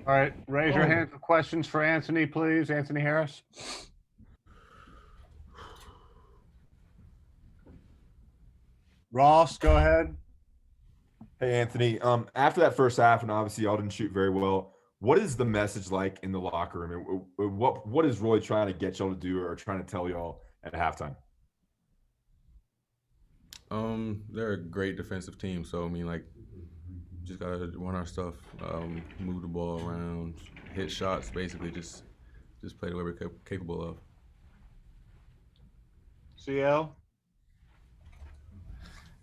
All right, raise your hand for questions for Anthony, please. Anthony Harris. Ross, go ahead. Hey, Anthony. After that first half, and obviously y'all didn't shoot very well, what is the message like in the locker room? What is Roy trying to get y'all to do or trying to tell y'all at halftime? They're a great defensive team, so I mean, like, just gotta run our stuff, move the ball around, hit shots, basically, just play the way we're capable of. CL.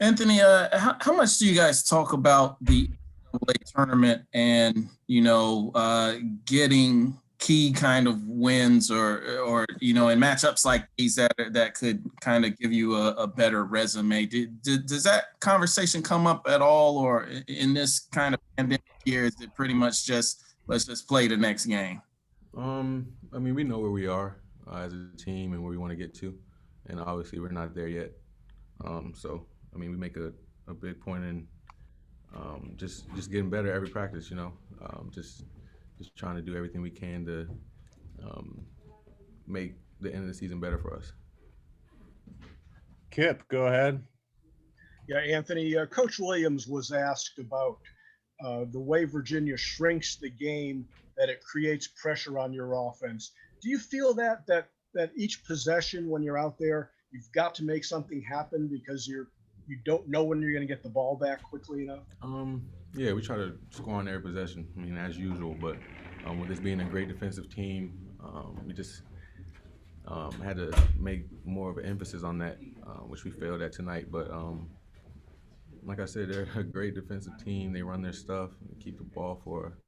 Anthony, how much do you guys talk about the NCAA tournament and getting key kind of wins or in matchups like these that could kind of give you a better resume? Does that conversation come up at all, or in this kind of pandemic year, is it pretty much just let's just play the next game? I mean, we know where we are as a team and where we want to get to, and obviously we're not there yet. So I mean, we make a big point in just getting better every practice. Just trying to do everything we can to make the end of the season better for us. Kip, go ahead. Yeah, Anthony, Coach Williams was asked about the way Virginia shrinks the game, that it creates pressure on your offense. Do you feel that each possession when you're out there, you've got to make something happen because you don't know when you're going to get the ball back quickly enough? Yeah, we try to score on every possession. I mean, as usual, but with this being a great defensive team, we just had to make more of an emphasis on that, which we failed at tonight. But like I said, they're a great defensive team. They run their stuff and keep the ball for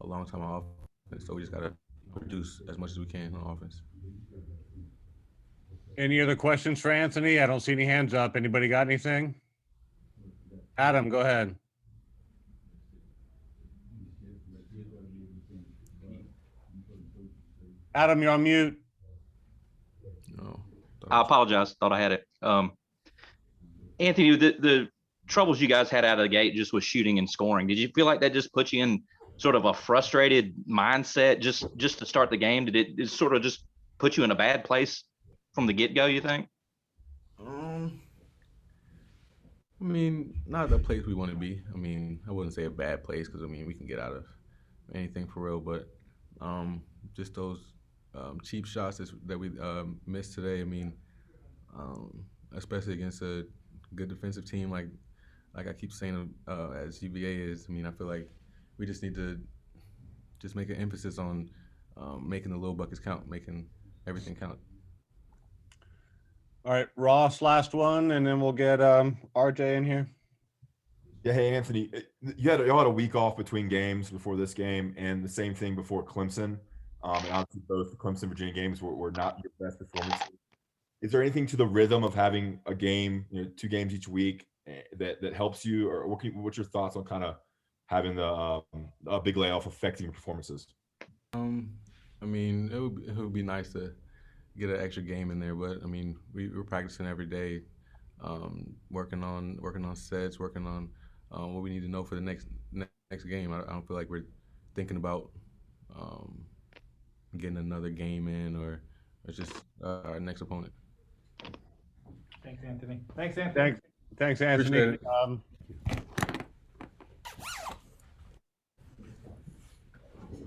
a long time on offense. So we just got to produce as much as we can on offense. Any other questions for Anthony? I don't see any hands up. Anybody got anything? Adam, go ahead. Adam, you're on mute. No, I apologize. Thought I had it. Anthony, the troubles you guys had out of the gate just with shooting and scoring, did you feel like that just put you in sort of a frustrated mindset just to start the game? Did it sort of just put you in a bad place from the get-go, you think? I mean, not the place we want to be. I mean, I wouldn't say a bad place because, I mean, we can get out of anything for real. But just those cheap shots that we missed today, I mean, especially against a good defensive team like I keep saying as UVA is, I mean, I feel like we just need to just make an emphasis on making the little buckets count, making everything count. All right, Ross, last one, and then we'll get RJ in here. Yeah, hey, Anthony, y'all had a week off between games before this game, and the same thing before Clemson. And obviously both the Clemson Virginia games were not your best performances. Is there anything to the rhythm of having a game, 2 games each week that helps you, or what's your thoughts on kind of having a big layoff affecting your performances? I mean, it would be nice to get an extra game in there, but I mean, we're practicing every day, working on sets, working on what we need to know for the next game. I don't feel like we're thinking about getting another game in, or it's just our next opponent. Thanks, Anthony. Thanks, Anthony.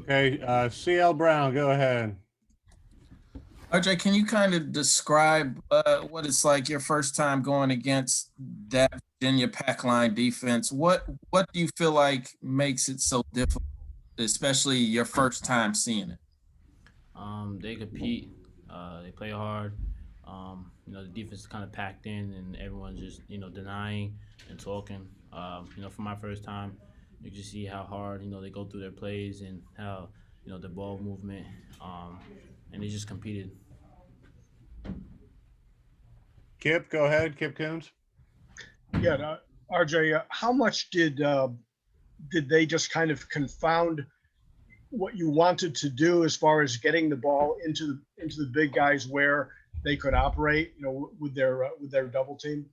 Okay, CL Brown, go ahead. RJ, can you kind of describe what it's like your first time going against that Virginia pack line defense? What do you feel like makes it so difficult, especially your first time seeing it? They compete. They play hard. The defense is kind of packed in, and everyone's just denying and talking. For my first time, you just see how hard they go through their plays and how the ball movement, and they just competed. Kip, go ahead. Kip Coons. Yeah, RJ, how much did they just kind of confound what you wanted to do as far as getting the ball into the big guys where they could operate, with their double team?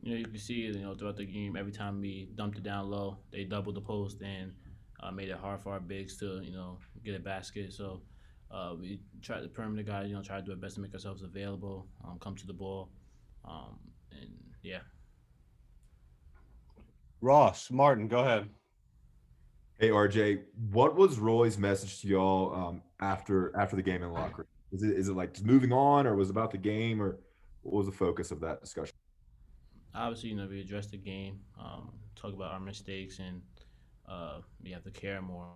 You can see, throughout the game, every time we dumped it down low, they doubled the post, and made it hard for our bigs to, get a basket. So we try the perimeter guys, try to do our best to make ourselves available, come to the ball, and yeah. Ross, Martin, go ahead. Hey RJ, what was Roy's message to y'all after the game in the locker room? Is it like just moving on, or was it about the game, or what was the focus of that discussion? Obviously, we address the game, talk about our mistakes, and we have to care more.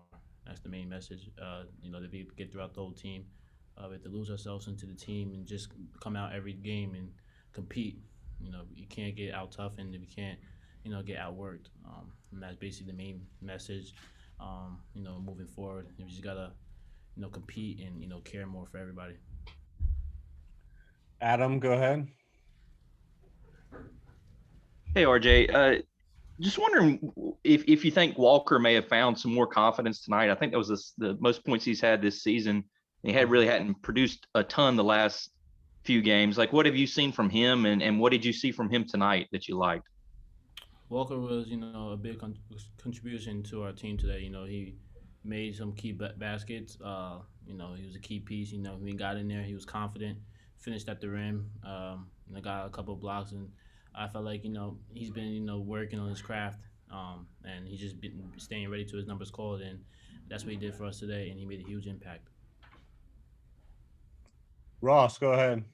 That's the main message. That we get throughout the whole team. We have to lose ourselves into the team and just come out every game and compete. You can't get out toughened if you can't, get outworked. And that's basically the main message. Moving forward, you just gotta, compete and care more for everybody. Adam, go ahead. Hey, RJ. Just wondering if you think Walker may have found some more confidence tonight. I think that was the most points he's had this season. He hadn't produced a ton the last few games. Like, what have you seen from him, and what did you see from him tonight that you liked? Walker was, a big contribution to our team today. He made some key baskets. He was a key piece. When he got in there, he was confident, finished at the rim, got a couple of blocks, and I felt like, he's been, working on his craft, and he's just been staying ready to his numbers called, and that's what he did for us today, and he made a huge impact. Ross, go ahead.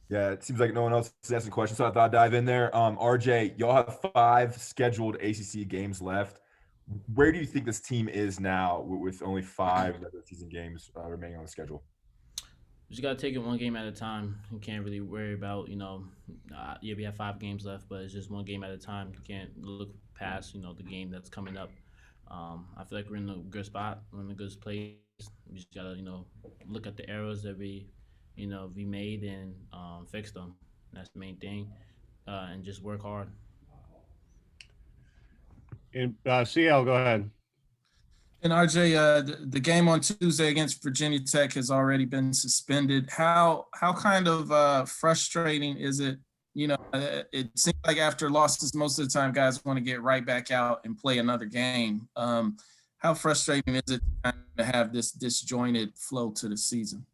Yeah, it seems like no one else is asking questions, so I thought I'd dive in there. RJ, y'all have 5 scheduled ACC games left. Where do you think this team is now with only 5 regular season games remaining on the schedule? We just got to take it one game at a time. You can't really worry about, we have 5 games left, but it's just one game at a time. You can't look past, the game that's coming up. I feel like we're in a good spot. We're in a good place. We just got to, look at the errors that we made and fix them. That's the main thing, and just work hard. In CL, go ahead. And RJ, the game on Tuesday against Virginia Tech has already been suspended. How kind of frustrating is it? It seems like after losses, most of the time guys want to get right back out and play another game. How frustrating is it to have this disjointed flow to the season?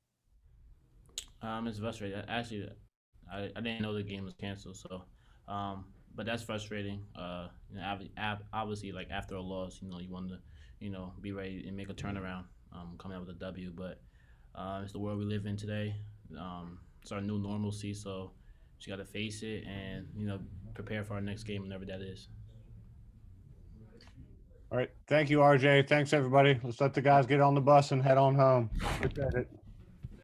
It's frustrating. Actually, I didn't know the game was canceled, so but that's frustrating. Obviously, like after a loss, you want to, be ready and make a turnaround, coming out with a W. But it's the world we live in today. It's our new normalcy, so just got to face it and prepare for our next game, whenever that is. All right. Thank you, RJ. Thanks, everybody. Let's let the guys get on the bus and head on home. Appreciate it.